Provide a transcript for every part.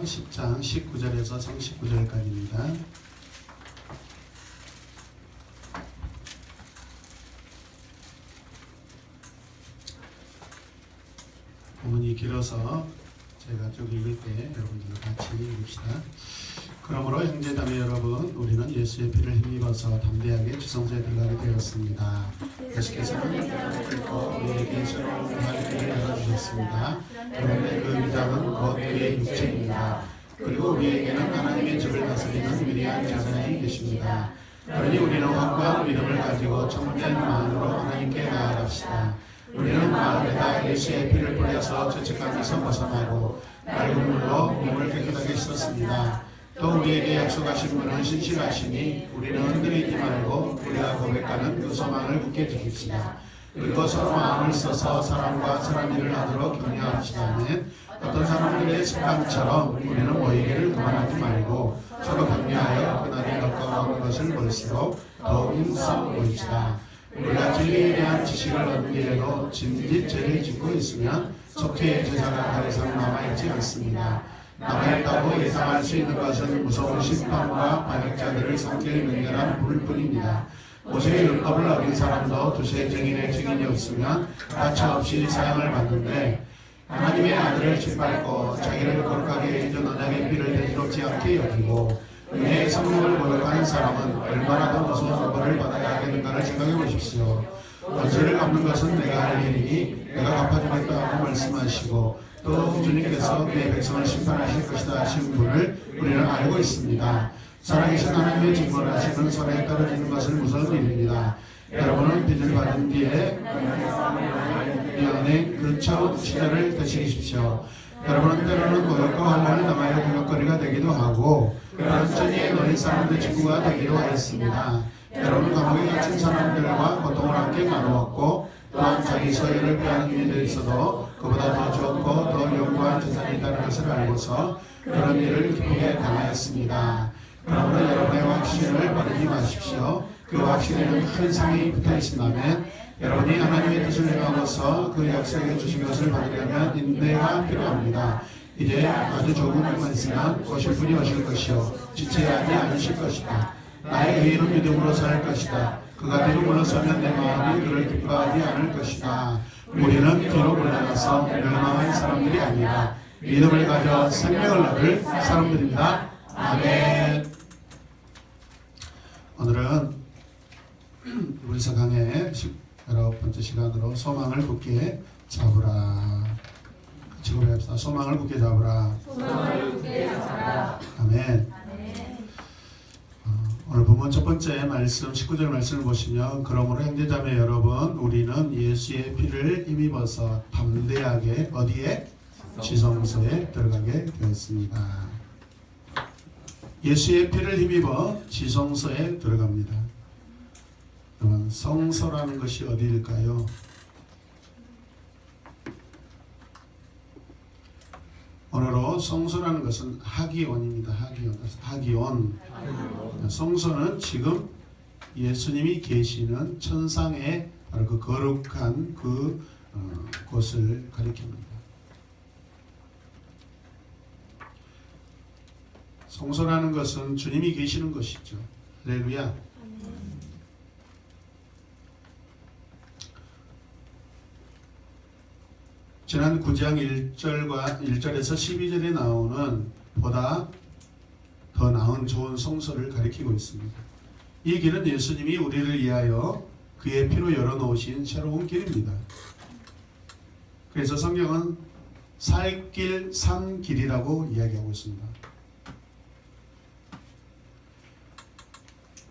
10장 19절에서 39절까지입니다. 본문이 길어서 제가 쭉 읽을 때 여러분들 같이 읽읍시다. 그러므로 형제자매 여러분, 우리는 예수의 피를 힘입어서 담대하게 지성소에 들어가게 되었습니다. 예수께서는 위장을 뚫고 우리에게 새로운 할 길을 열어주셨습니다. 그런데 그 위장은 곧 그의 육체입니다. 그리고 우리에게는 하나님의 집을 다스리는 위대한 제사장이 계십니다. 그러니 우리는 확고한 믿음을 가지고 참된 마음으로 하나님께 나아갑시다. 우리는 마음에다 예수의 피를 뿌려서 죄책감에서 벗어나고 맑은 물로 몸을 깨끗하게 씻었습니다. 또 우리에게 약속하신 분은 신실하시니 우리는 흔들리지 말고 우리가 고백하는 그 소망을 굳게 지킵시다. 그리고 서로 마음을 써서 사람과 사람 일을 하도록 격려합시다는 어떤 사람들의 습관처럼 우리는 모이기를 그만하지 말고 서로 격려하여 그날이 가까워오는 것을 볼수록 더욱 힘써 보입시다. 우리가 진리에 대한 지식을 얻기에도 짐짓 죄를 짓고 있으면 속죄의 제사가 더 이상 남아있지 않습니다. 남아있다고 예상할 수 있는 것은 무서운 심판과 반역자들을 섬길 맹렬한 불뿐입니다. 모세의 율법을 어긴 사람도 두세 증인의 증인이 없으면 가차없이 사형을 받는데 하나님의 아들을 짓밟고 자기를 거룩하게 해준 언약의 피를 대수롭지 않게 여기고 은혜의 성령을 모욕하는 사람은 얼마나 더 무서운 처벌을 받아야 하겠는가를 생각해 보십시오. 원수를 갚는 것은 내가 할 일이니 내가 갚아주겠다 하고 말씀하시고 또 주님께서 그의 백성을 심판하실 것이다 하신 분을 우리는 알고 있습니다. 살아계신 하나님의 징벌을 하시는 손에 떨어지는 것은 무서운 일입니다. 여러분은 빚을 받은 뒤에 미안해 그 처음 시절을 되시십시오. 여러분은 때로는 고역과 환난을 당하여 공격거리가 되기도 하고 그런 전의에 놓인 사람들의 친구가 되기도 하였습니다. 여러분 감옥에 갇힌 사람들과 고통을 함께 나누었고 또한 자기 소유를 빼앗는 일이 돼 있어도 그보다 더 좋고 더 영구한 재산이 있다는 것을 알고서 그런 일을 기쁘게 당하였습니다. 그러므로 여러분의 확신을 버리지 마십시오. 그 확신에는 큰 상이 붙어 있다면 여러분이 하나님의 뜻을 행하고서 그 약속해 주신 것을 받으려면 인내가 필요합니다. 이제 아주 조금 일만 있으면 오실 분이 오실 것이요 지체하지 않으실 것이다. 나의 의인은 믿음으로 살 것이다. 그가 뒤로 물러서면 내 마음이 그를 기뻐하지 않을 것이다. 우리는 뒤로 물러나서 멸망한 사람들이 아니라 믿음을 가져 생명을 얻을 사람들입니다. 아멘. 오늘은 우리서 강의 19번째 시간으로 소망을 굳게 잡으라. 같이 고백합시다. 소망을 굳게 잡으라. 소망을 굳게 잡아라. 아멘. 오늘 본문 첫 번째 말씀 19절 말씀을 보시면 그러므로 형제자매 여러분 우리는 예수의 피를 힘입어서 담대하게 어디에? 지성소에 들어가게 되었습니다. 예수의 피를 힘입어 지성소에 들어갑니다. 그러면 성소라는 것이 어디일까요? 오늘로 성소라는 것은 하기온입니다. 하기온. 성소는 지금 예수님이 계시는 천상의 바로 그 거룩한 그 곳을 가리킵니다. 성소라는 것은 주님이 계시는 것이죠. 할렐루야. 지난 9장 1절에서 12절에 나오는 보다 더 나은 좋은 성소를 가리키고 있습니다. 이 길은 예수님이 우리를 위하여 그의 피로 열어놓으신 새로운 길입니다. 그래서 성경은 살길 산길이라고 이야기하고 있습니다.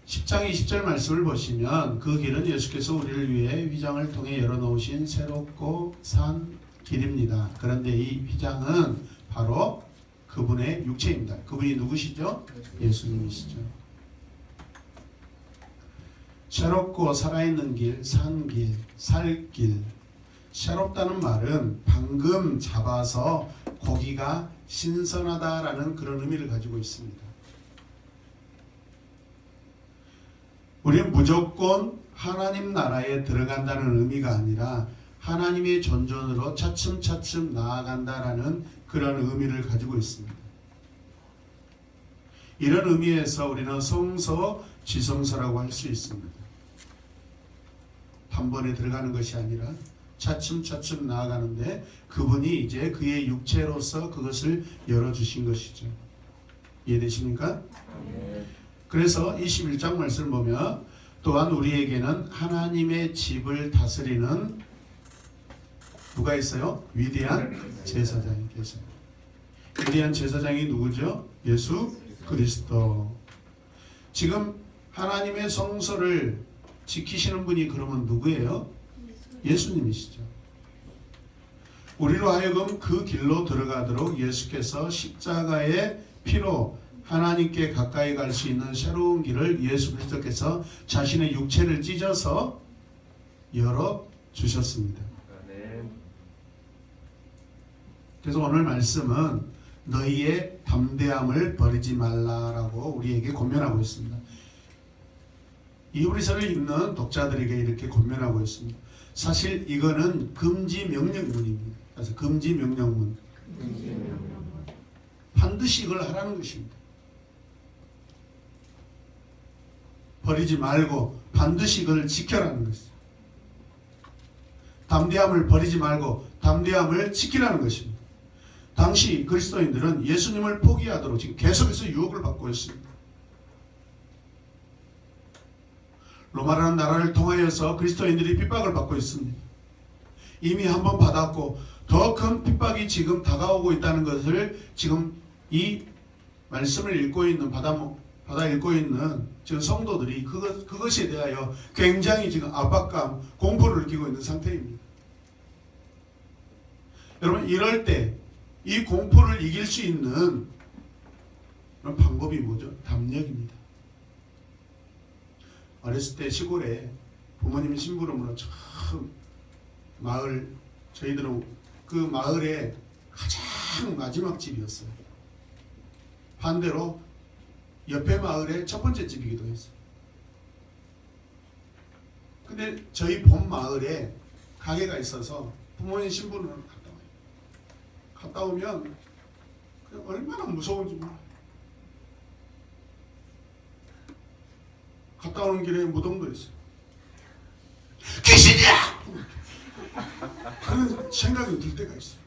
10장 20절 말씀을 보시면 그 길은 예수께서 우리를 위해 휘장을 통해 열어놓으신 새롭고 산 길입니다. 그런데 이 휘장은 바로 그분의 육체입니다. 그분이 누구시죠? 예수님이시죠. 새롭고 살아있는 길, 산길, 살길. 새롭다는 말은 방금 잡아서 고기가 신선하다라는 그런 의미를 가지고 있습니다. 우리는 무조건 하나님 나라에 들어간다는 의미가 아니라 하나님의 존전으로 차츰차츰 나아간다라는 그런 의미를 가지고 있습니다. 이런 의미에서 우리는 성서, 지성서라고 할 수 있습니다. 한 번에 들어가는 것이 아니라 차츰차츰 나아가는데 그분이 이제 그의 육체로서 그것을 열어주신 것이죠. 이해되십니까? 그래서 21장 말씀을 보면 또한 우리에게는 하나님의 집을 다스리는 누가 있어요? 위대한 제사장이 계세요. 위대한 제사장이 누구죠? 예수 그리스도. 지금 하나님의 성소를 지키시는 분이 그러면 누구예요? 예수님이시죠. 우리로 하여금 그 길로 들어가도록 예수께서 십자가의 피로 하나님께 가까이 갈 수 있는 새로운 길을 예수 그리스도께서 자신의 육체를 찢어서 열어 주셨습니다. 그래서 오늘 말씀은 너희의 담대함을 버리지 말라라고 우리에게 권면하고 있습니다. 이 히브리서를 읽는 독자들에게 이렇게 권면하고 있습니다. 사실 이거는 금지 명령문입니다. 그래서 금지 명령문. 반드시 이걸 하라는 것입니다. 버리지 말고 반드시 이걸 지켜라는 것이죠. 담대함을 버리지 말고 담대함을 지키라는 것입니다. 당시 그리스도인들은 예수님을 포기하도록 지금 계속해서 유혹을 받고 있습니다. 로마라는 나라를 통하여서 그리스도인들이 핍박을 받고 있습니다. 이미 한번 받았고 더 큰 핍박이 지금 다가오고 있다는 것을 지금 이 말씀을 읽고 있는 받아 읽고 있는 지금 성도들이 그것에 대하여 굉장히 지금 압박감, 공포를 느끼고 있는 상태입니다. 여러분 이럴 때 이 공포를 이길 수 있는 그런 방법이 뭐죠? 담력입니다. 어렸을 때 시골에 부모님 심부름으로 처음 마을, 저희들은 그 마을의 가장 마지막 집이었어요. 반대로 옆에 마을의 첫 번째 집이기도 했어요. 근데 저희 본 마을에 가게가 있어서 부모님 심부름을 갔다 오면 그냥 얼마나 무서운지 몰라요. 갔다 오는 길에 무덤도 있어요. 귀신이야! 그런 생각이 들 때가 있어요.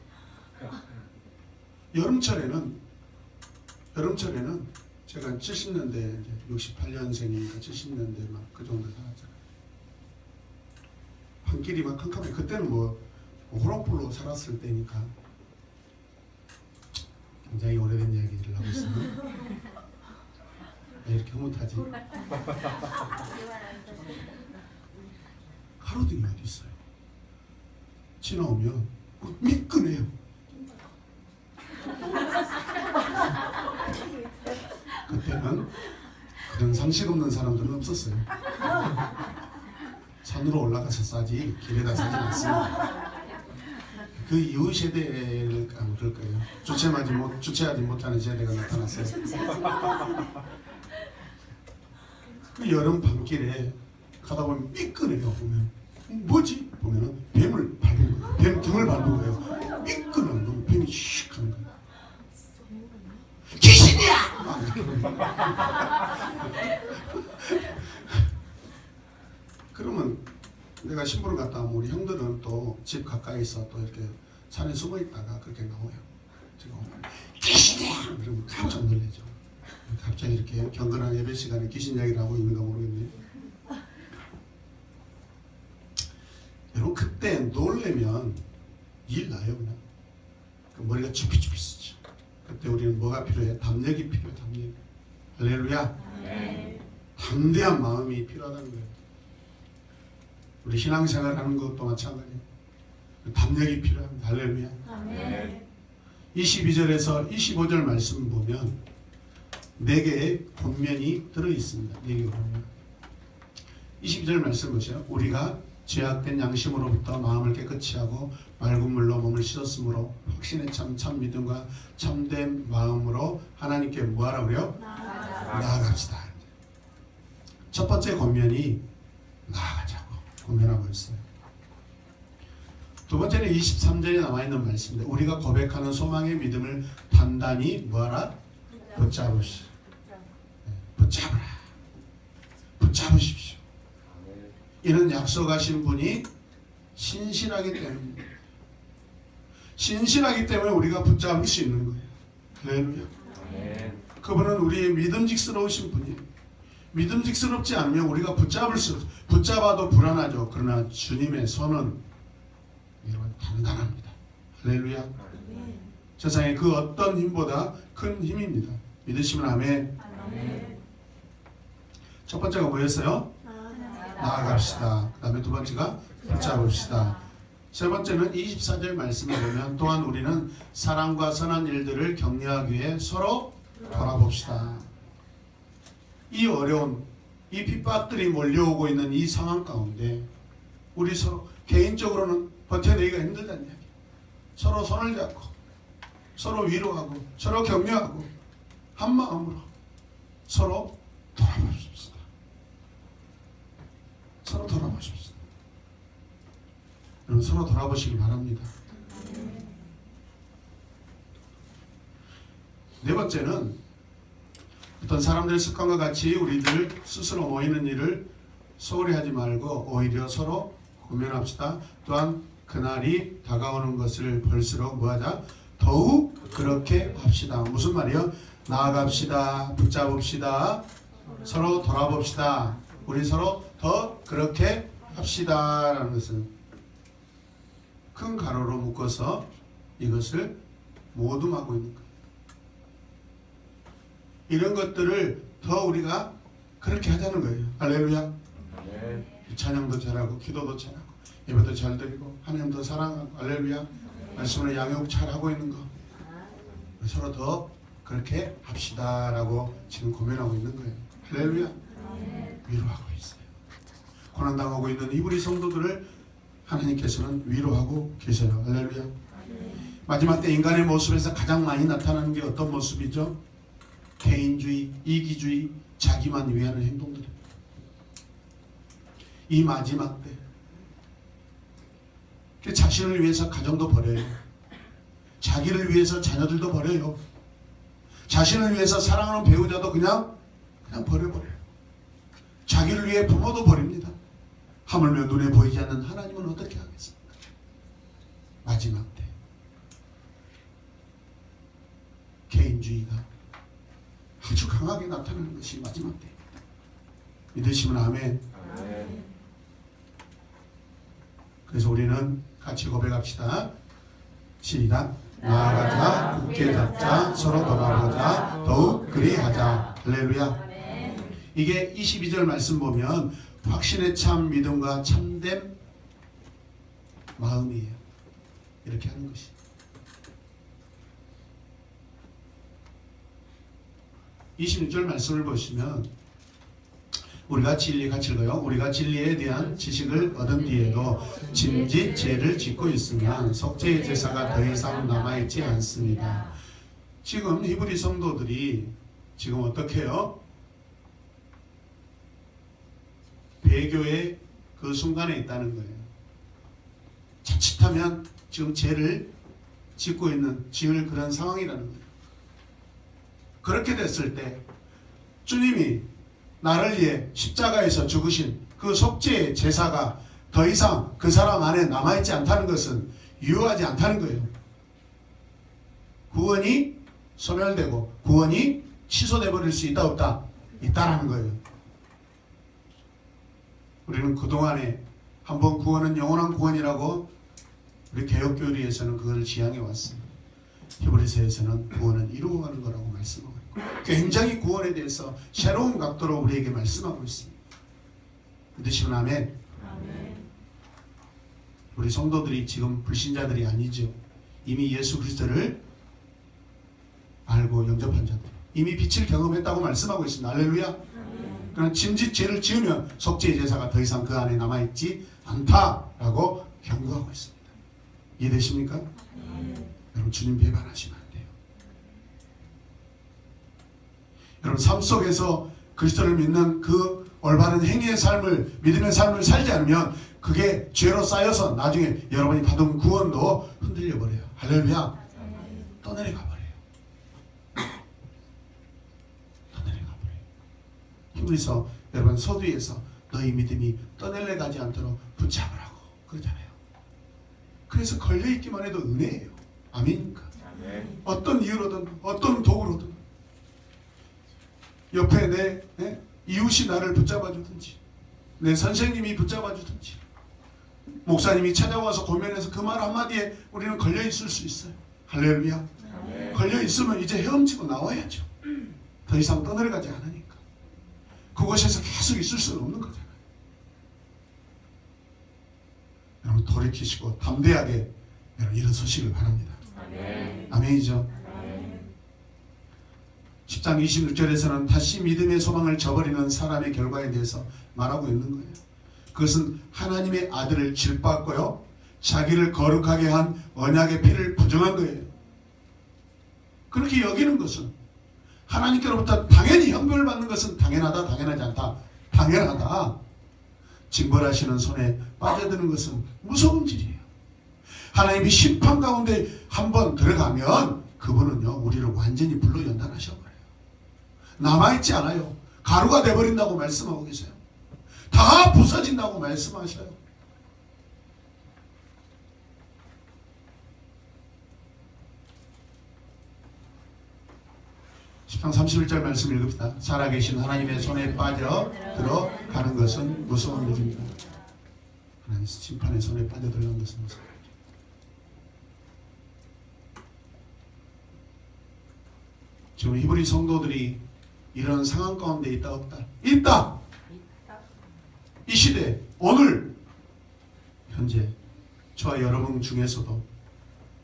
여름철에는 제가 70년대 68년생이니까 70년대 막 그 정도 살았잖아요. 밤길이 막 캄캄해. 그때는 뭐 호롱불로 살았을 때니까 굉장히 오래된 이야기를 하고 있습니다. 왜 이렇게 흐뭇하지? 가로등이 어디 있어요? 지나오면 미끈해요. 그때는 그런 상식 없는 사람들은 없었어요. 산으로 올라가서 싸지 길에다 싸지 않습니다. 그 이후 세대를 아마 그럴 거예요. 주체하지 못하는 세대가 나타났어요. 그 여름 밤길에 가다 보면 미끈해요. 보면 뭐지? 보면은 뱀을 밟은 거예요. 뱀 등을 밟은 거예요. 미끈한 놈 뱀이 슉 하는 거예요. 귀신이야! 그러면 내가 심부름 갔다 오면 우리 형들은 또 집 가까이서 또 이렇게 산에 숨어 있다가 그렇게 나와요. 제가 오면 귀신이야! 그러면 깜짝 놀라죠. 갑자기 이렇게 경건한 예배 시간에 귀신 이야기를 하고 있는가 모르겠네요. 여러분 그때 놀래면 일 나요 그냥. 그 머리가 쭈피쭈피 쓰죠. 그때 우리는 뭐가 필요해? 담력이 필요해. 담력. 할렐루야. 네. 담대한 마음이 필요하다는 거예요. 우리 신앙생활 하는 것도 마찬가지예요. 담력이 필요합니다. 할렐루야. 네. 22절에서 25절 말씀 보면 4개의 권면이 들어있습니다. 4개의 권면. 22절 말씀 보세요. 우리가 죄악된 양심으로부터 마음을 깨끗이 하고 맑은 물로 몸을 씻었으므로 확신의 참 믿음과 참된 마음으로 하나님께 뭐하라고 그래요? 나아갑시다. 첫 번째 권면이 나아가자고 권면하고 있어요. 두 번째는 23절에 나와있는 말씀인데 우리가 고백하는 소망의 믿음을 단단히 뭐하라? 붙잡으시. 붙잡으라. 붙잡으십시오. 이는 약속하신 분이 신실하기 때문입니다. 신실하기 때문에 우리가 붙잡을 수 있는 거예요. 할렐루야. 그분은 우리의 믿음직스러우신 분이에요. 믿음직스럽지 않으면 우리가 붙잡을 수 없어요. 붙잡아도 불안하죠. 그러나 주님의 손은 여러분 단단합니다. 할렐루야. 세상에 그 어떤 힘보다 큰 힘입니다. 믿으시면 아멘. 첫 번째가 뭐였어요? 나아갑시다. 그 다음에 두 번째가 붙잡읍시다. 세 번째는 24절 말씀에 보면 또한 우리는 사랑과 선한 일들을 격려하기 위해 서로 돌아봅시다. 이 어려운 이 핍박들이 몰려오고 있는 이 상황 가운데 우리 서로 개인적으로는 버텨내기가 힘들다는 이야기. 서로 손을 잡고 서로 위로하고 서로 격려하고 한 마음으로 서로 돌아보십시다. 서로 돌아보십시다. 여러분 서로 돌아보시기 바랍니다. 네 번째는 어떤 사람들의 습관과 같이 우리들 스스로 모이는 일을 소홀히 하지 말고 오히려 서로 고민합시다. 또한 그날이 다가오는 것을 볼수록 뭐하자? 더욱 그렇게 합시다. 무슨 말이요? 나아갑시다. 붙잡읍시다. 서로 돌아봅시다. 우리 서로 더 그렇게 합시다 라는 것은 큰 가로로 묶어서 이것을 모둠하고 있는 거예요. 이런 것들을 더 우리가 그렇게 하자는 거예요. 할렐루야. 찬양도 잘하고 기도도 잘하고 예배도 잘 드리고 하나님 더 사랑하고 할렐루야. 말씀으로 양육 잘하고 있는 거 서로 더 그렇게 합시다라고 지금 고민하고 있는 거예요. 할렐루야. 위로하고 있어요. 고난당하고 있는 이브리 성도들을 하나님께서는 위로하고 계세요. 할렐루야. 마지막 때 인간의 모습에서 가장 많이 나타나는 게 어떤 모습이죠? 개인주의, 이기주의, 자기만 위하는 행동들입니다. 이 마지막 때 자신을 위해서 가정도 버려요. 자기를 위해서 자녀들도 버려요. 자신을 위해서 사랑하는 배우자도 그냥 버려버려요. 자기를 위해 부모도 버립니다. 하물며 눈에 보이지 않는 하나님은 어떻게 하겠습니까? 마지막 때 개인주의가 아주 강하게 나타나는 것이 마지막 때입니다. 믿으시면 아멘. 그래서 우리는 같이 고백합시다. 시작. 나아가자, 굳게 잡자, 서로 돌아보자, 더욱 그리하자. 할렐루야. 이게 22절 말씀 보면 확신의 참 믿음과 참된 마음이에요. 이렇게 하는 것이. 26절 말씀을 보시면 우리가 진리 같이 읽어요. 우리가 진리에 대한 지식을 얻은 뒤에도 짐짓 죄를 짓고 있으면 속죄의 제사가 더 이상 남아있지 않습니다. 지금 히브리 성도들이 지금 어떻게 해요? 배교의 그 순간에 있다는 거예요. 자칫하면 지금 죄를 짓고 있는 지을 그런 상황이라는 거예요. 그렇게 됐을 때 주님이 나를 위해 십자가에서 죽으신 그 속죄의 제사가 더 이상 그 사람 안에 남아있지 않다는 것은 유효하지 않다는 거예요. 구원이 소멸되고 구원이 취소돼 버릴 수 있다 없다? 있다라는 거예요. 우리는 그동안에 한번 구원은 영원한 구원이라고 우리 개혁교리에서는 그걸 지향해 왔습니다. 히브리서에서는 구원은 이루어가는 거라고 말씀하고 있고 굉장히 구원에 대해서 새로운 각도로 우리에게 말씀하고 있습니다. 믿으시면 아멘. 우리 성도들이 지금 불신자들이 아니죠. 이미 예수 그리스도를 알고 영접한 자들, 이미 빛을 경험했다고 말씀하고 있습니다. 할렐루야. 그러나 짐짓 죄를 지으면 속죄의 제사가 더 이상 그 안에 남아있지 않다라고 경고하고 있습니다. 이해되십니까? 여러분 주님 배반하시면 안 돼요. 여러분 삶 속에서 그리스도를 믿는 그 올바른 행위의 삶을, 믿음의 삶을 살지 않으면 그게 죄로 쌓여서 나중에 여러분이 받은 구원도 흔들려 버려요. 할렐루야. 떠내려가 버려요. 떠내려가 버려요. 히브리서 여러분 서두에서 너희 믿음이 떠날래 가지 않도록 붙잡으라고 그러잖아요. 그래서 걸려있기만 해도 은혜예요. 아멘입니까? 아멘. 어떤 이유로든 어떤 도구로든 옆에 내 이웃이 나를 붙잡아 주든지 내 선생님이 붙잡아 주든지 목사님이 찾아와서 고면해서 그 말 한마디에 우리는 걸려 있을 수 있어요. 할렐루야. 아멘. 걸려 있으면 이제 헤엄치고 나와야죠. 더 이상 떠내려가지 않으니까. 그곳에서 계속 있을 수는 없는 거잖아요. 여러분 돌이키시고 담대하게 여러분 일어서시길 바랍니다. 아멘. 아멘이죠. 10장 26절에서는 다시 믿음의 소망을 저버리는 사람의 결과에 대해서 말하고 있는 거예요. 그것은 하나님의 아들을 질투했고요, 자기를 거룩하게 한 언약의 피를 부정한 거예요. 그렇게 여기는 것은 하나님께로부터 당연히 형벌을 받는 것은 당연하다, 당연하지 않다, 당연하다. 징벌하시는 손에 빠져드는 것은 무서운 일이에요. 하나님이 심판 가운데 한번 들어가면 그분은요 우리를 완전히 불로 연단하셔버려요. 남아있지 않아요. 가루가 돼버린다고 말씀하고 계세요. 다 부서진다고 말씀하셔요. (10장 31절) 말씀 읽읍시다. 살아계신 하나님의 손에 빠져 들어가는 것은 무서운 일입니다. 하나님 심판의 손에 빠져 들어가는 것은 무서운 일입니다. 지금 히브리 성도들이 이런 상황 가운데 있다 없다? 있다! 이 시대 오늘 현재 저와 여러분 중에서도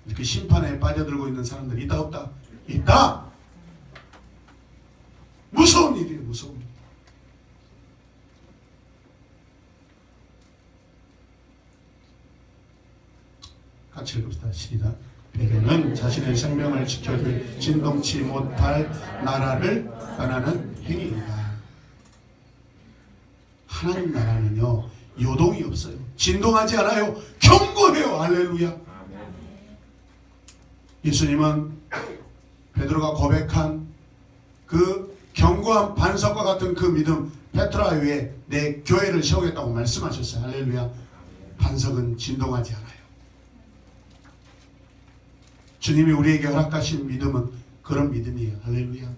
이렇게 심판에 빠져들고 있는 사람들이 있다 없다? 있다! 무서운 일이에요. 무서운 일. 같이 읽읍시다. 시작. 베개는 자신의 생명을 지켜줄 진동치 못할 나라를 떠나는 행위이다. 하나님 나라는요 요동이 없어요. 진동하지 않아요. 견고해요. 할렐루야. 예수님은 베드로가 고백한 그 견고한 반석과 같은 그 믿음 페트라 위에 내 교회를 세우겠다고 말씀하셨어요. 할렐루야. 반석은 진동하지 않아요. 주님이 우리에게 허락하신 믿음은 그런 믿음이에요. 할렐루야.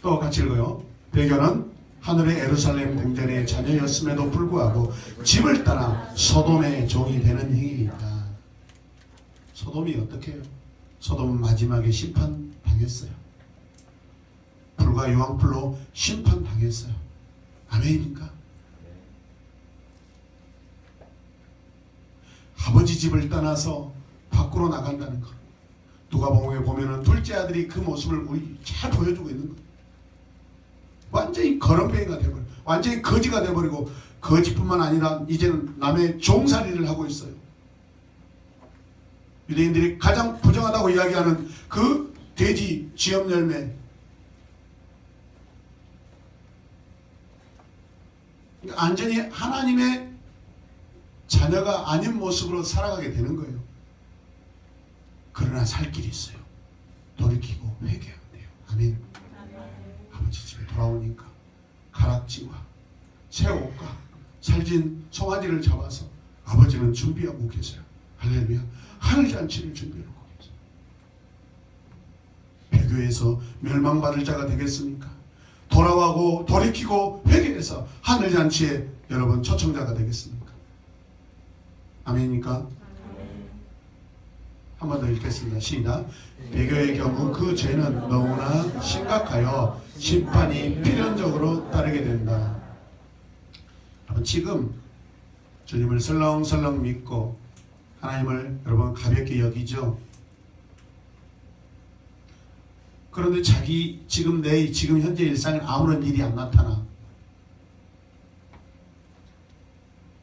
또 같이 읽어요. 베개는 하늘의 예루살렘 궁전의 자녀였음에도 불구하고 집을 떠나 소돔의 종이 되는 행위이다. 소돔이 어떻게 해요? 소돔은 마지막에 심판당했어요. 불과 유황불로 심판당했어요. 아멘입니까? 아버지 집을 떠나서 밖으로 나간다는 것. 누가복음에 보면은 둘째 아들이 그 모습을 잘 보여주고 있는 것. 완전히 거렁뱅이가 돼버려. 완전히 거지가 돼버리고 거지뿐만 아니라 이제는 남의 종살이를 하고 있어요. 유대인들이 가장 부정하다고 이야기하는 그 돼지 쥐염 열매. 그러니까 완전히 하나님의 자녀가 아닌 모습으로 살아가게 되는 거예요. 그러나 살 길이 있어요. 돌이키고 회개하면 돼요. 아멘. 아버지 집에 돌아오니까 가락지와 새 옷과 살진 송아지를 잡아서 아버지는 준비하고 계세요. 할렐루야. 하늘잔치를 준비하고 계세요. 배교에서 멸망받을 자가 되겠습니까? 돌아가고 돌이키고 회개해서 하늘잔치에 여러분 초청자가 되겠습니까? 아멘입니까? 한 번 더 읽겠습니다. 시작. 배교의 경우 그 죄는 너무나 심각하여 심판이 필연적으로 따르게 된다. 여러분 지금 주님을 설렁설렁 믿고 하나님을 여러분 가볍게 여기죠. 그런데 자기 지금 지금 현재 일상에 아무런 일이 안 나타나.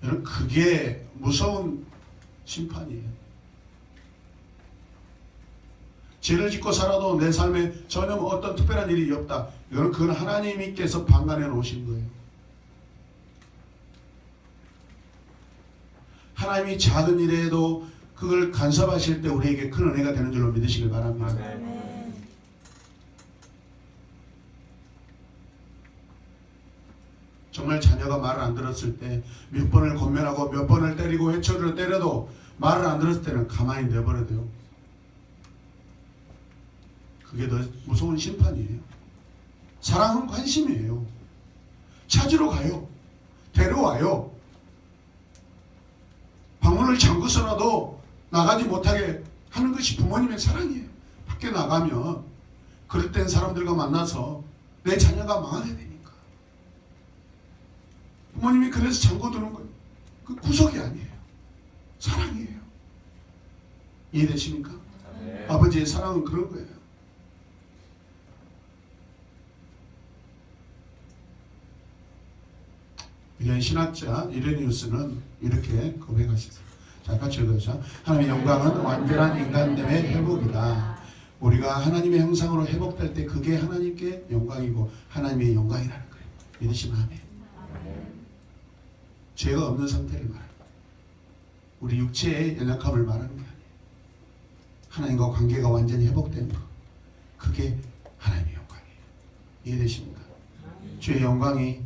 여러분 그게 무서운 심판이에요. 죄를 짓고 살아도 내 삶에 전혀 어떤 특별한 일이 없다. 그건 하나님께서 방관해 놓으신 거예요. 하나님이 작은 일에도 그걸 간섭하실 때 우리에게 큰 은혜가 되는 줄로 믿으시길 바랍니다. 정말 자녀가 말을 안 들었을 때 몇 번을 권면하고 몇 번을 때리고 회초리로 때려도 말을 안 들었을 때는 가만히 내버려 둬요. 그게 더 무서운 심판이에요. 사랑은 관심이에요. 찾으러 가요. 데려와요. 방문을 잠그서라도 나가지 못하게 하는 것이 부모님의 사랑이에요. 밖에 나가면 그럴 땐 사람들과 만나서 내 자녀가 망하게 되니까. 부모님이 그래서 잠궈두는 거예요. 그 구속이 아니에요. 사랑이에요. 이해되십니까? 네. 아버지의 사랑은 그런 거예요. 위대한 신학자 이레니우스는 이렇게 고백하셨어요. 자, 같이 읽어보죠. 하나님의 영광은 완전한 인간됨의 회복이다. 우리가 하나님의 형상으로 회복될 때 그게 하나님께 영광이고 하나님의 영광이라는 거예요. 믿으시면 아멘. 죄가 없는 상태를 말합니다. 우리 육체의 연약함을 말하는 게 아니에요. 하나님과 관계가 완전히 회복되는 것. 그게 하나님의 영광이에요. 이해되십니까? 주의 영광이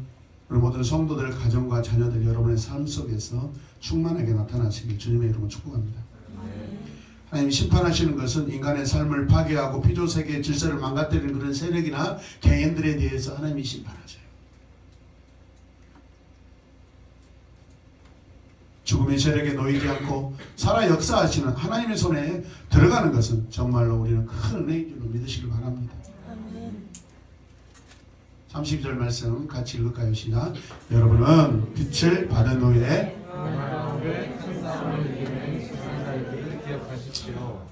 우리 모든 성도들, 가정과 자녀들, 여러분의 삶 속에서 충만하게 나타나시길 주님의 이름으로 축복합니다. 하나님 심판하시는 것은 인간의 삶을 파괴하고 피조세계의 질서를 망가뜨리는 그런 세력이나 개인들에 대해서 하나님이 심판하셔요. 죽음의 세력에 놓이지 않고 살아 역사하시는 하나님의 손에 들어가는 것은 정말로 우리는 큰 은혜인 줄로 믿으시길 바랍니다. 32절 말씀 같이 읽을까요? 시작. 여러분은 빛을 받은 후에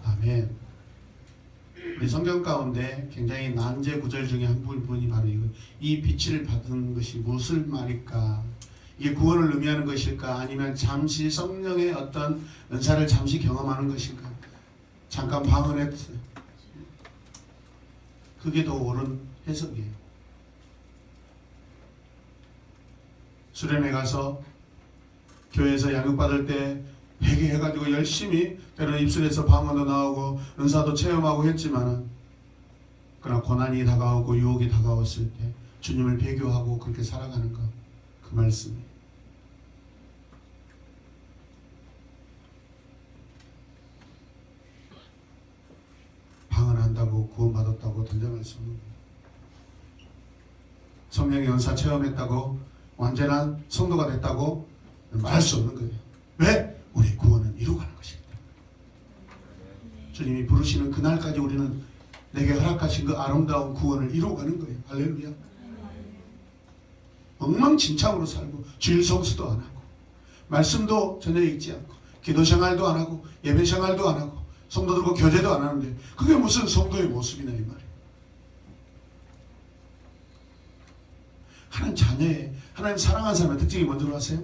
아멘. 우리 성경 가운데 굉장히 난제 구절 중에 한 부분이 바로 이거. 이 빛을 받은 것이 무슨 말일까? 이게 구원을 의미하는 것일까? 아니면 잠시 성령의 어떤 은사를 잠시 경험하는 것일까? 잠깐 방언했어요. 그게 더 옳은 해석이에요. 수련회 가서 교회에서 양육받을 때 회개해가지고 열심히 때로는 입술에서 방언도 나오고 은사도 체험하고 했지만은 그러나 고난이 다가오고 유혹이 다가왔을 때 주님을 배교하고 그렇게 살아가는 것, 그 말씀이 방언한다고 구원받았다고 단정할 수 없는 거예요. 성령의 은사 체험했다고 완전한 성도가 됐다고 말할 수 없는 거예요. 왜? 우리 구원은 이루어가는 것이기 때문에. 주님이 부르시는 그날까지 우리는 내게 허락하신 그 아름다운 구원을 이루어가는 거예요. 할렐루야. 엉망진창으로 살고 주일 성수도 안 하고 말씀도 전혀 읽지 않고 기도 생활도 안 하고 예배 생활도 안 하고 성도들과 교제도 안 하는데 그게 무슨 성도의 모습이냐 이 말이에요. 하나님 자녀의 하나님 사랑하는 사람의 특징이 뭔지 아세요?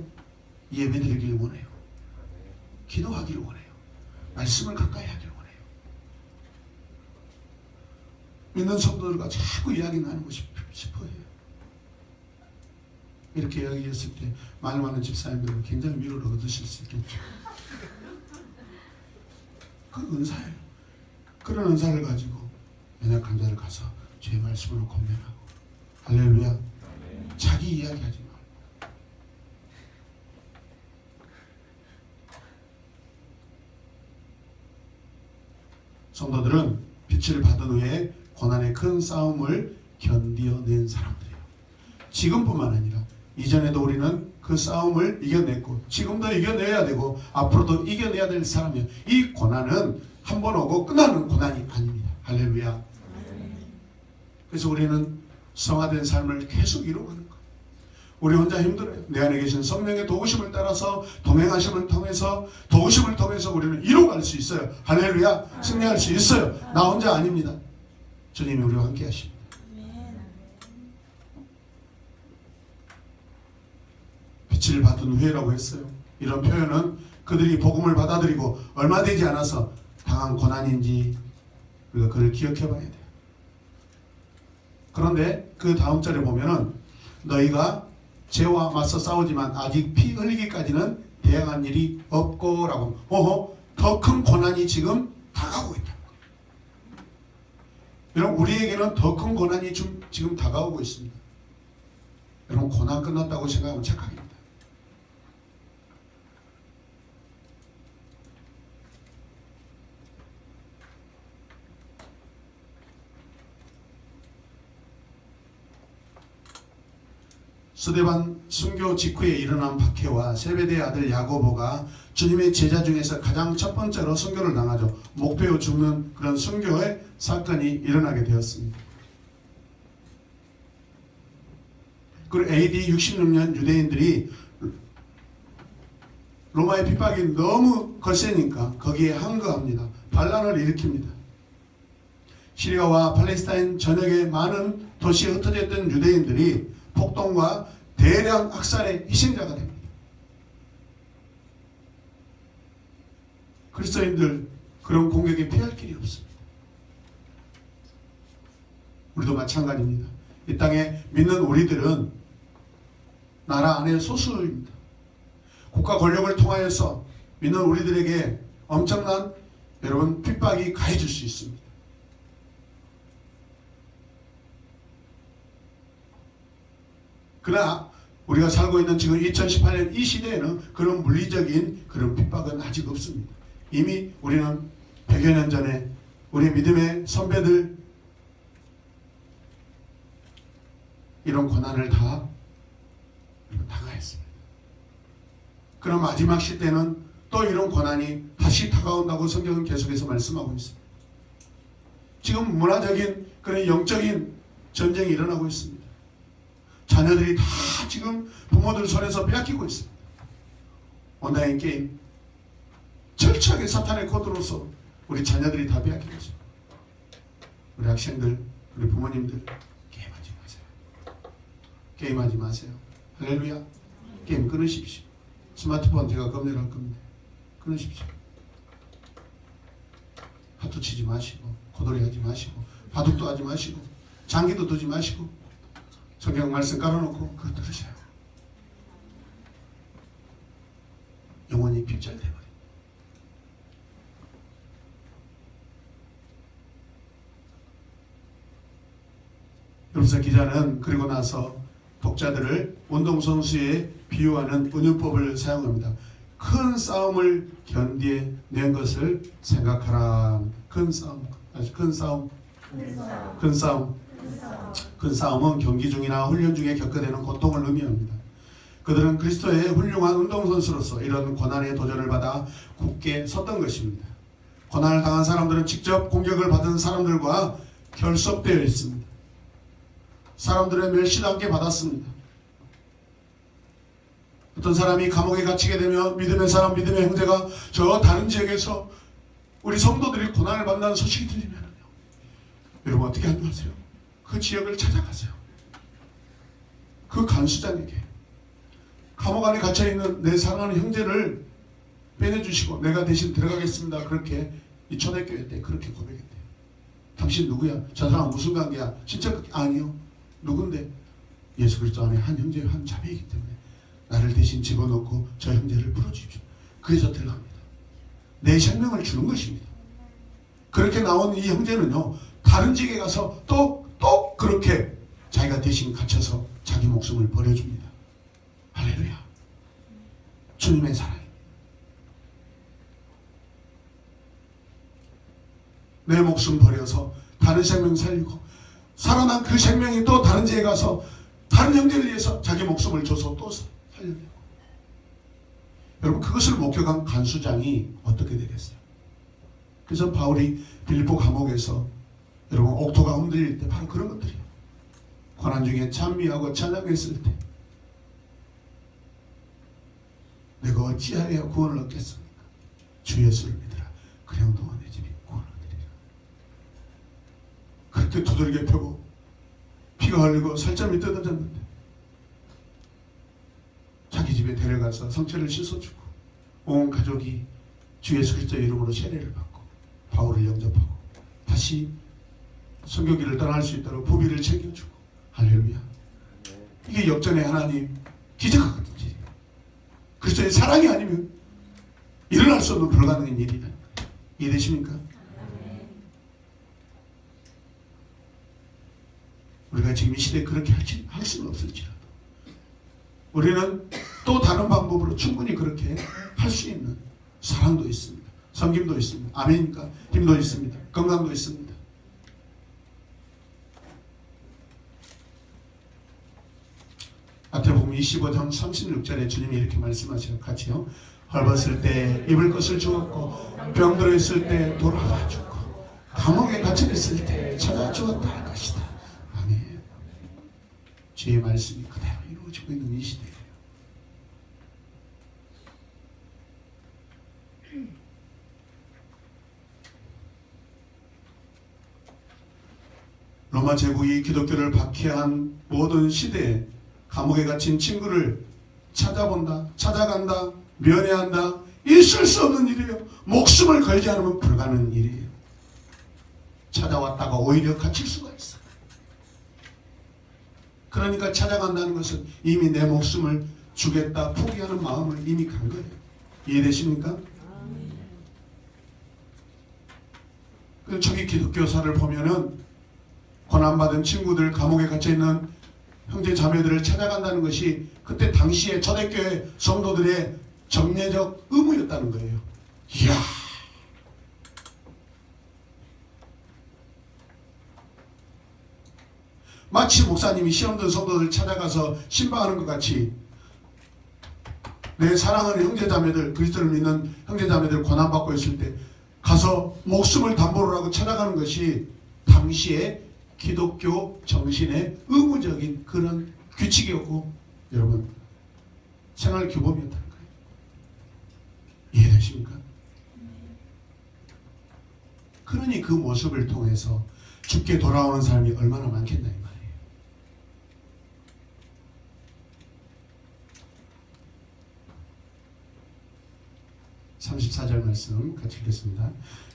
예배 드리기를 원해요. 기도하기를 원해요. 말씀을 가까이 하기를 원해요. 믿는 성도들과 자꾸 이야기 나누고 싶어요. 이렇게 이야기했을 때 말 많은 집사님들은 굉장히 위로를 얻으실 수 있겠죠. 그 은사예요. 그런 은사를 가지고 연약한 자를 가서 주의 말씀으로 권면하고 할렐루야. 자기 이야기하지 말고 성도들은 빛을 받은 후에 고난의 큰 싸움을 견뎌낸 사람들이에요. 지금뿐만 아니라 이전에도 우리는 그 싸움을 이겨냈고 지금도 이겨내야 되고 앞으로도 이겨내야 될 사람이에요. 이 고난은 한 번 오고 끝나는 고난이 아닙니다. 할렐루야. 그래서 우리는 성화된 삶을 계속 이루어가는 거예요. 우리 혼자 힘들어요. 내 안에 계신 성령의 도우심을 따라서 동행하심을 통해서 도우심을 통해서 우리는 이루어갈 수 있어요. 할렐루야. 승리할 수 있어요. 나 혼자 아닙니다. 주님이 우리와 함께 하십니다. 빛을 받은 후에라고 했어요. 이런 표현은 그들이 복음을 받아들이고 얼마 되지 않아서 당한 고난인지 우리가 그를 기억해 봐야 돼요. 그런데 그 다음 절에 보면은 너희가 죄와 맞서 싸우지만 아직 피 흘리기까지는 대항한 일이 없고 라고 더 큰 고난이 지금 다가오고 있다. 여러분 우리에게는 더 큰 고난이 지금 다가오고 있습니다. 여러분 고난 끝났다고 생각하면 착각입니다. 스데반 순교 직후에 일어난 박해와 세베대의 아들 야고보가 주님의 제자 중에서 가장 첫 번째로 순교를 당하죠. 목베어 죽는 그런 순교의 사건이 일어나게 되었습니다. 그리고 AD 66년 유대인들이 로마의 핍박이 너무 거세니까 거기에 항거합니다. 반란을 일으킵니다. 시리아와 팔레스타인 전역의 많은 도시에 흩어져 있던 유대인들이 폭동과 대량 학살의 희생자가 됩니다. 그리스도인들 그런 공격에 피할 길이 없습니다. 우리도 마찬가지입니다. 이 땅에 믿는 우리들은 나라 안의 소수입니다. 국가 권력을 통하여서 믿는 우리들에게 엄청난 여러분 핍박이 가해질 수 있습니다. 그러나 우리가 살고 있는 지금 2018년 이 시대에는 그런 물리적인 그런 핍박은 아직 없습니다. 이미 우리는 100여 년 전에 우리 믿음의 선배들 이런 고난을 다 당하였습니다. 그럼 마지막 시대는 또 이런 고난이 다시 다가온다고 성경은 계속해서 말씀하고 있습니다. 지금 문화적인 그런 영적인 전쟁이 일어나고 있습니다. 자녀들이 다 지금 부모들 손에서 빼앗기고 있습니다. 온라인 게임 철저하게 사탄의 코드로서 우리 자녀들이 다 빼앗기고 있습니다. 우리 학생들, 우리 부모님들 게임하지 마세요. 게임하지 마세요. 할렐루야. 게임 끊으십시오. 스마트폰 제가 검열할 겁니다. 끊으십시오. 하트 치지 마시고 고돌이 하지 마시고 바둑도 하지 마시고 장기도 두지 마시고 성경 말씀 깔아놓고 그거 들으셔요. 영혼이 핍절돼버립니다. 여기서 기자는 그리고 나서 독자들을 운동선수에 비유하는 은유법을 사용합니다. 큰 싸움을 견디낸 것을 생각하라. 큰 싸움. 큰 싸움은 경기 중이나 훈련 중에 겪게 되는 고통을 의미합니다. 그들은 그리스도의 훌륭한 운동선수로서 이런 고난의 도전을 받아 굳게 섰던 것입니다. 고난을 당한 사람들은 직접 공격을 받은 사람들과 결속되어 있습니다. 사람들의 멸시당하게 받았습니다. 어떤 사람이 감옥에 갇히게 되면 믿음의 사람, 믿음의 형제가 저 다른 지역에서 우리 성도들이 고난을 받는다는 소식이 들리면요, 여러분 어떻게 하세요? 그 지역을 찾아가세요. 그 간수장에게 감옥 안에 갇혀있는 내 사랑하는 형제를 빼내주시고 내가 대신 들어가겠습니다. 그렇게 이 초대교회 때 그렇게 고백했대요. 당신 누구야? 저 사람은 무슨 관계야? 진짜 아니요. 누군데? 예수 그리스도 안에 한 형제, 한 자매이기 때문에 나를 대신 집어넣고 저 형제를 풀어주십시오. 그래서 들어갑니다. 내 생명을 주는 것입니다. 그렇게 나온 이 형제는요, 다른 지역에 가서 또 그렇게 자기가 대신 갇혀서 자기 목숨을 버려줍니다. 할렐루야. 주님의 사랑. 내 목숨 버려서 다른 생명 살리고 살아난 그 생명이 또 다른 지에 가서 다른 형제를 위해서 자기 목숨을 줘서 또 살려내고. 여러분 그것을 목격한 간수장이 어떻게 되겠어요? 그래서 바울이 빌립보 감옥에서 여러분 옥토가 흔들릴 때 바로 그런 것들이에요. 고난 중에 찬미하고 찬양했을 때 내가 어찌하여 구원을 얻겠습니까? 주 예수를 믿으라. 그냥 동안 내 집이 구원을 얻으리라. 그렇게 두들겨 펴고 피가 흘리고 살점이 뜯어졌는데 자기 집에 데려가서 성체를 씻어주고 온 가족이 주 예수 그리스도의 이름으로 세례를 받고 바울을 영접하고 다시 선교길을 떠날 수 있도록 부비를 챙겨주고. 할렐루야. 이게 역전의 하나님 기적하거든요. 그리스도의 사랑이 아니면 일어날 수 없는 불가능한 일이다. 이해되십니까? 우리가 지금 이 시대에 그렇게 할 수는 없을지라도 우리는 또 다른 방법으로 충분히 그렇게 할 수 있는 사랑도 있습니다. 섬김도 있습니다. 아멘입니까? 힘도 있습니다. 건강도 있습니다. 마태복음 25장 36절에 주님이 이렇게 말씀하셔요. 같이요. 헐벗을 때 입을 것을 주었고 병들어 있을 때 돌아와 주고 감옥에 갇혀 있을 때 찾아주었다 할 것이다. 아멘. 주의 말씀이 그대로 이루어지고 있는 이 시대예요. 로마 제국이 기독교를 박해한 모든 시대에 감옥에 갇힌 친구를 찾아본다, 찾아간다, 면회한다. 있을 수 없는 일이에요. 목숨을 걸지 않으면 불가능한 일이에요. 찾아왔다가 오히려 갇힐 수가 있어. 그러니까 찾아간다는 것은 이미 내 목숨을 주겠다 포기하는 마음을 이미 간 거예요. 이해되십니까? 저기 기독교사를 보면은 고난받은 친구들, 감옥에 갇혀있는 형제 자매들을 찾아간다는 것이 그때 당시에 초대교회 성도들의 정례적 의무였다는 거예요. 이야, 마치 목사님이 시험 든 성도들 찾아가서 신방하는 것 같이 내 사랑하는 형제자매들, 그리스도를 믿는 형제자매들 고난받고 있을 때 가서 목숨을 담보로 하고 찾아가는 것이 당시에 기독교 정신의 의무적인 그런 규칙이었고, 여러분, 생활 규범이었다는 거예요. 이해되십니까? 그러니 그 모습을 통해서 죽게 돌아오는 사람이 얼마나 많겠나 이 말이에요. (34절) 말씀 같이 읽겠습니다.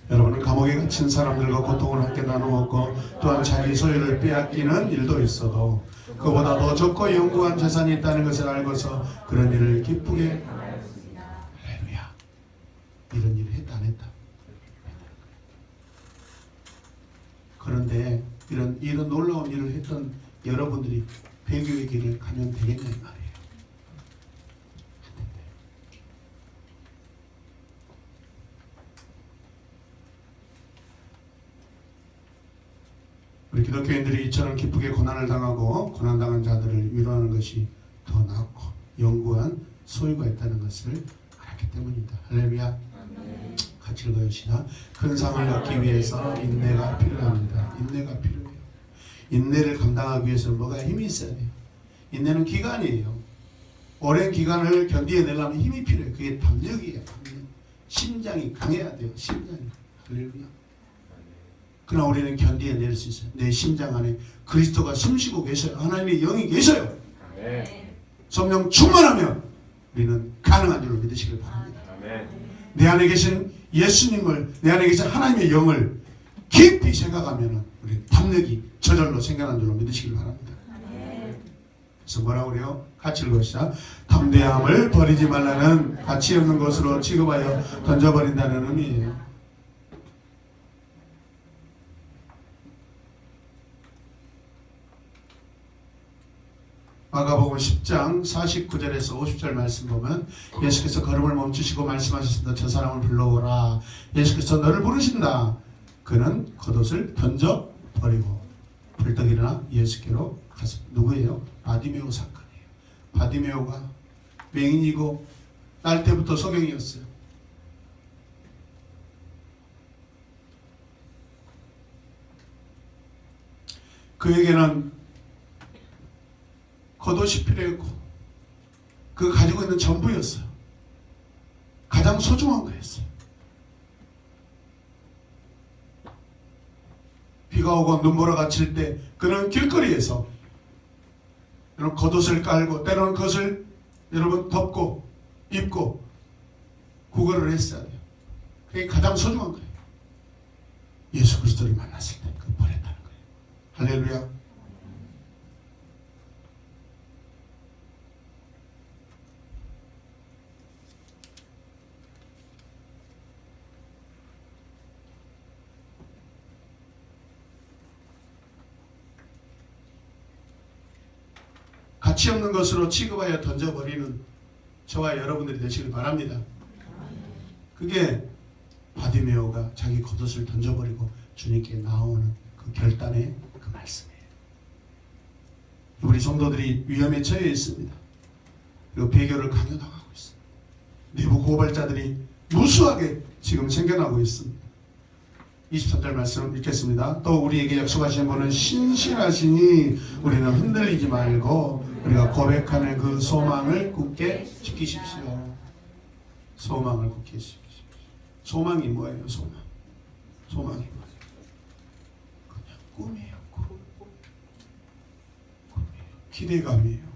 여러분은 감옥에 갇힌 사람들과 고통을 함께 나누었고 또한 자기 소유를 빼앗기는 일도 있어도 그보다 더 적고 영구한 재산이 있다는 것을 알고서 그런 일을 기쁘게 할렐루야. 이런 일을 했다 안 했다? 그런데 이런 놀라운 일을 했던 여러분들이 배교의 길을 가면 되겠냐 이 말이에요. 우리 기독교인들이 이처럼 기쁘게 고난을 당하고 고난당한 자들을 위로하는 것이 더 낫고 영구한 소유가 있다는 것을 알았기 때문입니다. 할렐루야. 같이 읽어봅시다. 큰 상을 얻기 위해서 인내가 필요합니다. 인내가 필요해요. 인내를 감당하기 위해서는 뭐가 힘이 있어야 돼요. 인내는 기간이에요. 오랜 기간을 견디어내려면 힘이 필요해요. 그게 담력이에요. 담력. 심장이 강해야 돼요. 심장이. 할렐루야. 그러나 우리는 견디어낼 수 있어요. 내 심장 안에 그리스도가 숨쉬고 계셔요. 하나님의 영이 계셔요. 성령 충만하면 우리는 가능한 줄로 믿으시길 바랍니다. 내 안에 계신 예수님을, 내 안에 계신 하나님의 영을 깊이 생각하면 우리 담력이 저절로 생겨난 줄로 믿으시길 바랍니다. 그래서 뭐라고 그래요? 같이 읽읍시다. 담대함을 버리지 말라는 가치 없는 것으로 취급하여 던져버린다는 의미예요. 마가복음 10장 49절에서 50절 말씀 보면 예수께서 걸음을 멈추시고 말씀하셨습니다. 저 사람을 불러오라. 예수께서 너를 부르신다. 그는 겉옷을 던져버리고 불떡 일어나 예수께로 갔습니다. 누구예요? 바디메오 사건이에요. 바디메오가 맹인이고 날 때부터 소경이었어요. 그에게는 겉옷이 필요했고 그 가지고 있는 전부였어요. 가장 소중한 거였어요. 비가 오고 눈보라 갇힐 때 그는 길거리에서 여러분 겉옷을 깔고 때로는 그것을 여러분 덮고 입고 구걸을 했어야 돼요. 그게 가장 소중한 거예요. 예수 그리스도를 만났을 때 그 버렸다는 거예요. 할렐루야. 가치 없는 것으로 취급하여 던져버리는 저와 여러분들이 되시길 바랍니다. 그게 바디메오가 자기 겉옷을 던져버리고 주님께 나오는 그 결단의 그 말씀이에요. 우리 성도들이 위험에 처해 있습니다. 그리고 배교를 강요당하고 있습니다. 내부 고발자들이 무수하게 지금 생겨나고 있습니다. 23절 말씀 읽겠습니다. 또 우리에게 약속하신 분은 신실하시니 우리는 흔들리지 말고 우리가 고백하는 그 소망을 굳게 지키십시오. 소망을 굳게 지키십시오. 소망이 뭐예요? 소망이 뭐예요? 그냥 꿈이에요. 꿈이에요. 기대감이에요.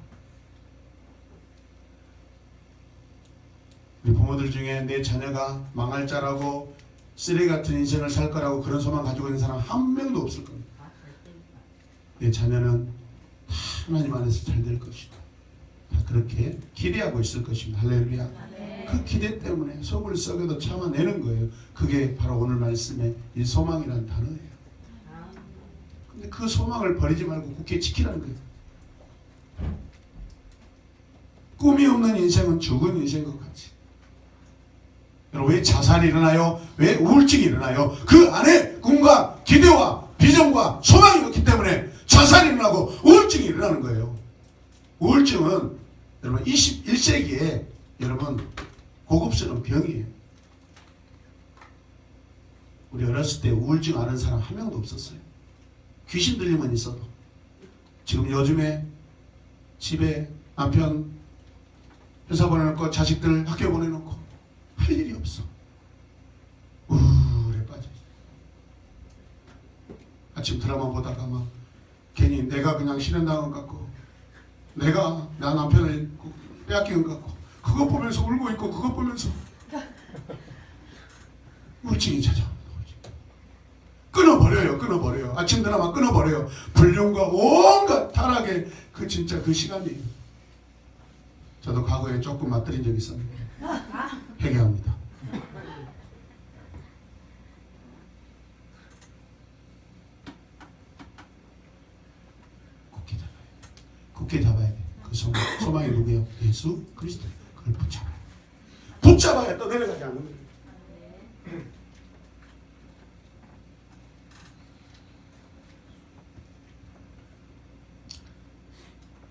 우리 부모들 중에 내 자녀가 망할 자라고 쓰레기 같은 인생을 살 거라고 그런 소망 가지고 있는 사람 한 명도 없을 겁니다. 내 자녀는 다 하나님 안에서 잘 될 것이다. 다 그렇게 기대하고 있을 것입니다. 할렐루야. 그 기대 때문에 속을 썩여도 참아내는 거예요. 그게 바로 오늘 말씀의 이 소망이라는 단어예요. 근데 그 소망을 버리지 말고 굳게 지키라는 거예요. 꿈이 없는 인생은 죽은 인생인 것 같이. 여러분, 왜 자살이 일어나요? 왜 우울증이 일어나요? 그 안에 꿈과 기대와 비전과 소망이 없기 때문에 자살이 일어나고 우울증이 일어나는 거예요. 우울증은 여러분 21세기에 여러분 고급스러운 병이에요. 우리 어렸을 때 우울증 아는 사람 한 명도 없었어요. 귀신 들리면 있어도. 지금 요즘에 집에 남편 회사 보내놓고 자식들 학교 보내놓고 할 일이 없어. 우울에 빠져. 아침 드라마 보다가 막 괜히 내가 그냥 실현당한 것 같고 내가 나 남편을 빼앗기는 것 같고 그거 보면서 울고 있고 그거 보면서 우울증이 찾아옵니다. 끊어버려요. 아침 드라마 끊어버려요. 불륜과 온갖 타락의 그 진짜 그 시간이에요. 저도 과거에 조금 맞들인 적이 있었는데 회개합니다. 굳게 잡아야 돼. 그 소망이 누구예요? 예수 그리스도. 그걸 붙잡아야 또 내려가지 않는 거예요.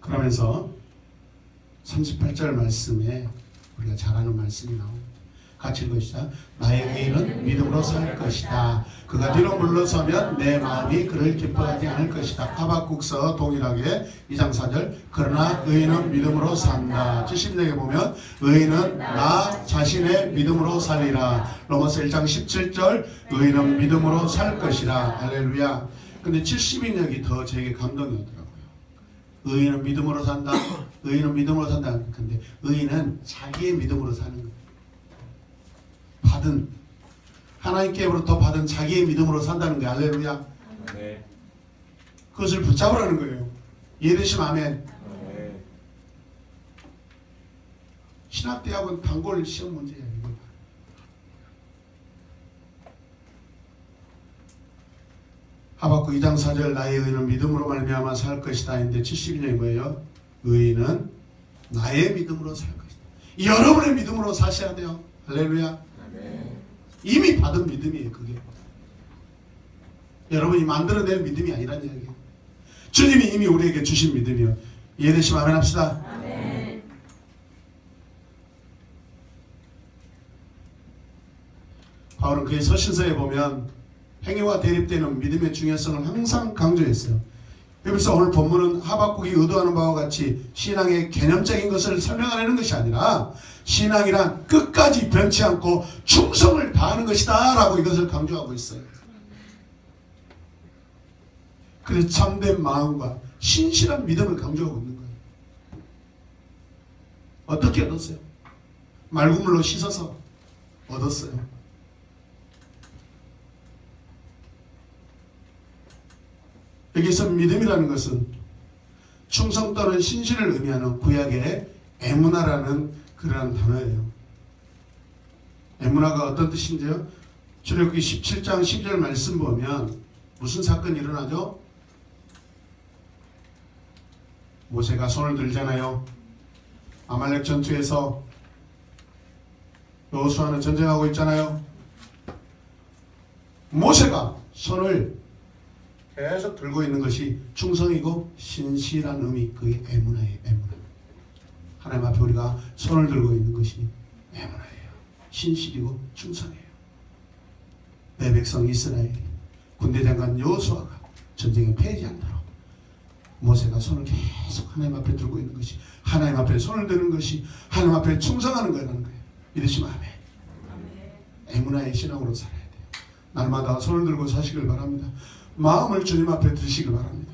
그러면서 38절 말씀에 우리가 잘 아는 말씀이 나옵니다. 같이 읽으시죠. 나의 의인은 믿음으로 살 것이다. 그가 뒤로 물러서면 내 마음이 그를 기뻐하지 않을 것이다. 하박국서 동일하게 2장 4절. 그러나 의인은 믿음으로 산다. 70장에 보면 의인은 나 자신의 믿음으로 살리라. 로마서 1장 17절. 의인은 믿음으로 살 것이라. 할렐루야. 근데 70인역이 더 제게 감동이 오더라고요. 의인은 믿음으로 산다. 의인은 믿음으로 산다. 근데 의인은 자기의 믿음으로 사는 거예요. 받은 하나님께로부터 받은 자기의 믿음으로 산다는 거예요. 할렐루야. 네. 그것을 붙잡으라는 거예요. 이해되시면 아멘. 네. 신학대학은 단골 시험 문제예요. 이거. 하박국 2장 4절. 나의 의인은 믿음으로 말미암아 살 것이다 했는데 72년이 뭐예요? 의인은 나의 믿음으로 살 것이다. 여러분의 믿음으로 사셔야 돼요. 할렐루야. 이미 받은 믿음이에요. 그게 여러분이 만들어낼 믿음이 아니란 이야기예요. 주님이 이미 우리에게 주신 믿음이요. 이해되시면 아멘 합시다. 아멘. 바울은 그의 서신서에 보면 행위와 대립되는 믿음의 중요성을 항상 강조했어요. 그래서 오늘 본문은 하박국이 의도하는 바와 같이 신앙의 개념적인 것을 설명하려는 것이 아니라 신앙이란 끝까지 변치 않고 충성을 다하는 것이다 라고 이것을 강조하고 있어요. 그래서 참된 마음과 신실한 믿음을 강조하고 있는 거예요. 어떻게 얻었어요? 맑은물로 씻어서 얻었어요. 여기서 믿음이라는 것은 충성 또는 신실을 의미하는 구약의 에무나라는 그러한 단어예요. 에무나가 어떤 뜻인지요? 출애굽기 17장 10절 말씀 보면 무슨 사건이 일어나죠? 모세가 손을 들잖아요. 아말렉 전투에서 여호수아는 전쟁하고 있잖아요. 모세가 손을 계속 들고 있는 것이 충성이고 신실한 의미, 그게 에무나예요. 에무나. 하나님 앞에 우리가 손을 들고 있는 것이 에무나예요. 신실이고 충성이에요. 내 백성 이스라엘 군대장관 여호수아가 전쟁에 패하지 않도록 모세가 손을 계속 하나님 앞에 들고 있는 것이, 하나님 앞에 손을 드는 것이 하나님 앞에 충성하는 거라는 거예요. 믿으시면 아멘. 에무나의 신앙으로 살아야 돼요. 날마다 손을 들고 사시길 바랍니다. 마음을 주님 앞에 드시길 바랍니다.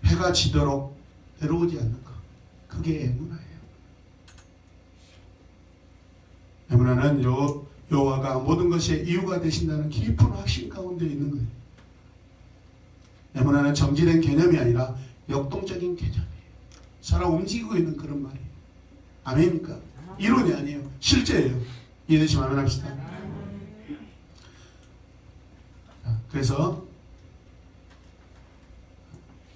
해가 지도록 내려오지 않는 것, 그게 에무나예요. 에무나는 여호와가 모든 것의 이유가 되신다는 깊은 확신 가운데 있는 거예요. 에무나는 정지된 개념이 아니라 역동적인 개념이에요. 살아 움직이고 있는 그런 말이에요. 아멘입니까? 이론이 아니에요. 실제예요. 이해되시면 아멘 합시다. 자, 그래서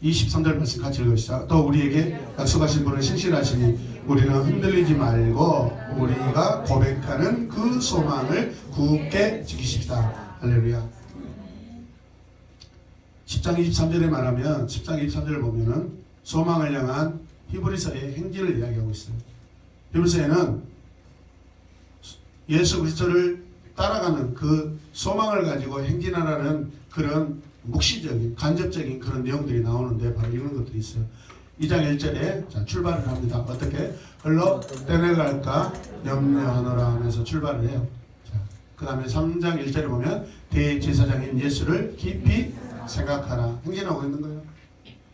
23절 말씀 같이 읽으시죠. 또 우리에게 약속하신 분은 신실하시니 우리는 흔들리지 말고 우리가 고백하는 그 소망을 굳게 지키십시다. 할렐루야. 10장 23절에 말하면 10장 23절을 보면은 소망을 향한 히브리서의 행진을 이야기하고 있어요. 히브리서에는 예수 그리스도를 따라가는 그 소망을 가지고 행진하라는 그런 묵시적인 간접적인 그런 내용들이 나오는데 바로 이런 것들이 있어요. 2장 1절에 자, 출발을 합니다. 어떻게? 흘러 떠내갈까 염려하노라 하면서 출발을 해요. 그 다음에 3장 1절에 보면 대제사장인 예수를 깊이 생각하라. 행진하고 있는 거예요.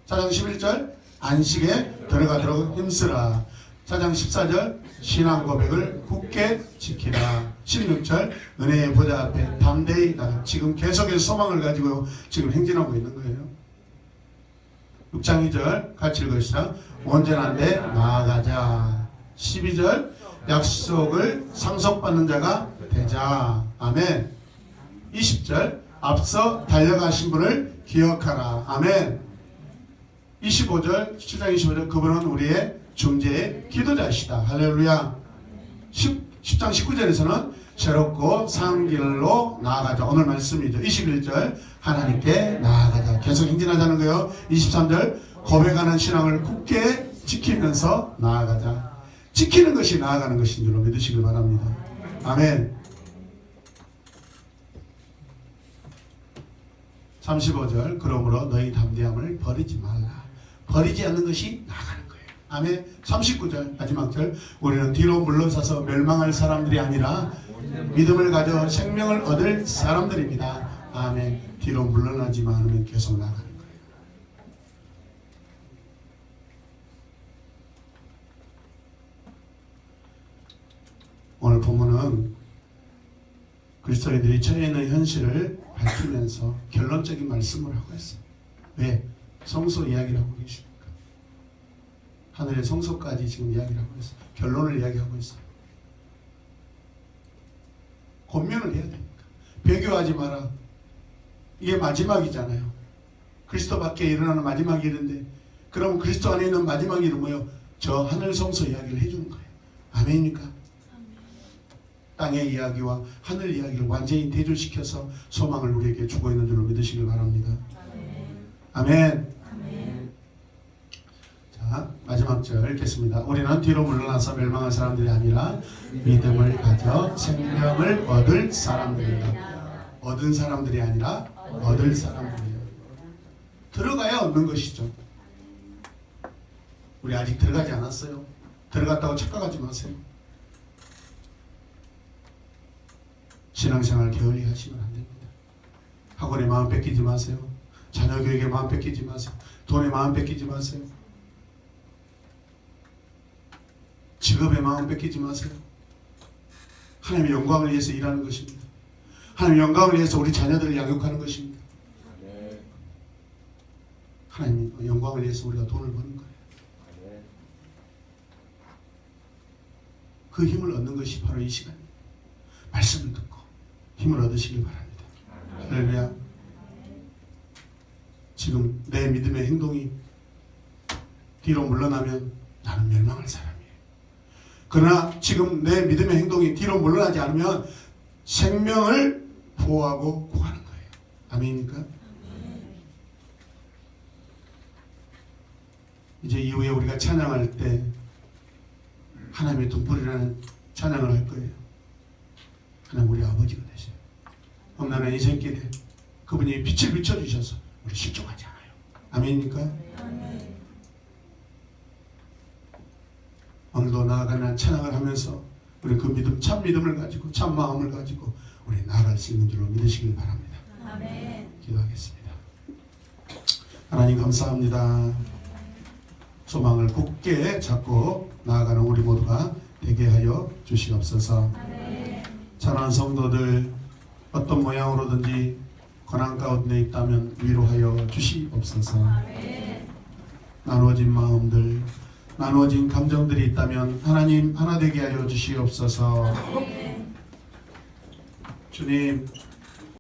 4장 11절 안식에 들어가도록 힘쓰라. 4장 14절 신앙 고백을 굳게 지키라. 16절 은혜의 보좌 앞에 담대히 나가. 지금 계속해서 소망을 가지고 지금 행진하고 있는 거예요. 6장 2절 같이 읽으시다. 온전한데 나아가자. 12절 약속을 상속받는 자가 되자. 아멘. 20절 앞서 달려가신 분을 기억하라. 아멘. 25절 7장 25절 그분은 우리의 중재의 기도자시다. 할렐루야. 10장 19절에서는 새롭고 산 길로 나아가자. 오늘 말씀이죠. 21절 하나님께 나아가자. 계속 행진하자는 거예요. 23절 고백하는 신앙을 굳게 지키면서 나아가자. 지키는 것이 나아가는 것인 줄로 믿으시길 바랍니다. 아멘. 35절 그러므로 너희 담대함을 버리지 말라. 버리지 않는 것이 나아가는 거예요. 아멘. 39절 마지막 절 우리는 뒤로 물러서서 멸망할 사람들이 아니라 믿음을 가져 생명을 얻을 사람들입니다. 아멘. 뒤로 물러나지 않으면 계속 나아가는 거예요. 오늘 본문은 그리스도인들이 처해 있는 현실을 밝히면서 결론적인 말씀을 하고 있어요. 왜? 성소 이야기를 하고 계십니까? 하늘의 성소까지 지금 이야기를 하고 있어요. 결론을 이야기하고 있어요. 권면을 해야 됩니까? 배교하지 마라. 이게 마지막이잖아요. 그리스도 밖에 일어나는 마지막 일인데 그럼 그리스도 안에 있는 마지막 일은 뭐예요? 저 하늘 성소 이야기를 해주는 거예요. 아멘입니까? 땅의 이야기와 하늘 이야기를 완전히 대조시켜서 소망을 우리에게 주고 있는 줄로 믿으시길 바랍니다. 아멘. 아멘. 자, 마지막 절 읽겠습니다. 우리는 뒤로 물러나서 멸망할 사람들이 아니라 믿음을 가져 생명을 얻을 사람들이다. 얻은 사람들이 아니라 얻을 사람들이에요. 들어가야 얻는 것이죠. 우리 아직 들어가지 않았어요. 들어갔다고 착각하지 마세요. 신앙생활 게을리 하시면 안 됩니다. 학원에 마음 뺏기지 마세요. 자녀 교육에 마음 뺏기지 마세요. 돈에 마음 뺏기지 마세요. 직업에 마음 뺏기지 마세요. 하나님의 영광을 위해서 일하는 것입니다. 하나님의 영광을 위해서 우리 자녀들을 양육하는 것입니다. 하나님의 영광을 위해서 우리가 돈을 버는 거예요. 그 힘을 얻는 것이 바로 이 시간이에요. 말씀을 듣고 힘을 얻으시길 바랍니다. 할렐루야. 지금 내 믿음의 행동이 뒤로 물러나면 나는 멸망할 사람이에요. 그러나 지금 내 믿음의 행동이 뒤로 물러나지 않으면 생명을 보호하고 구하는 거예요. 아멘입니까? 이제 이후에 우리가 찬양할 때 하나님의 등불이라는 찬양을 할 거예요. 하나님 우리 아버지가 되세요. 험난한 인생길에 그분이 빛을 비춰주셔서 우리 실족하지 않아요. 아멘입니까? 오늘도 나아가는 찬양을 하면서 우리 그 믿음, 참 믿음을 가지고 참 마음을 가지고 우리 나아갈 수 있는 줄로 믿으시길 바랍니다. 아멘. 기도하겠습니다. 하나님 감사합니다. 소망을 굳게 잡고 나아가는 우리 모두가 되게 하여 주시옵소서. 자라는 성도들 어떤 모양으로든지 고난 가운데 있다면 위로하여 주시옵소서. 나누어진 마음들, 나누어진 감정들이 있다면 하나님 하나 되게 하여 주시옵소서. 주님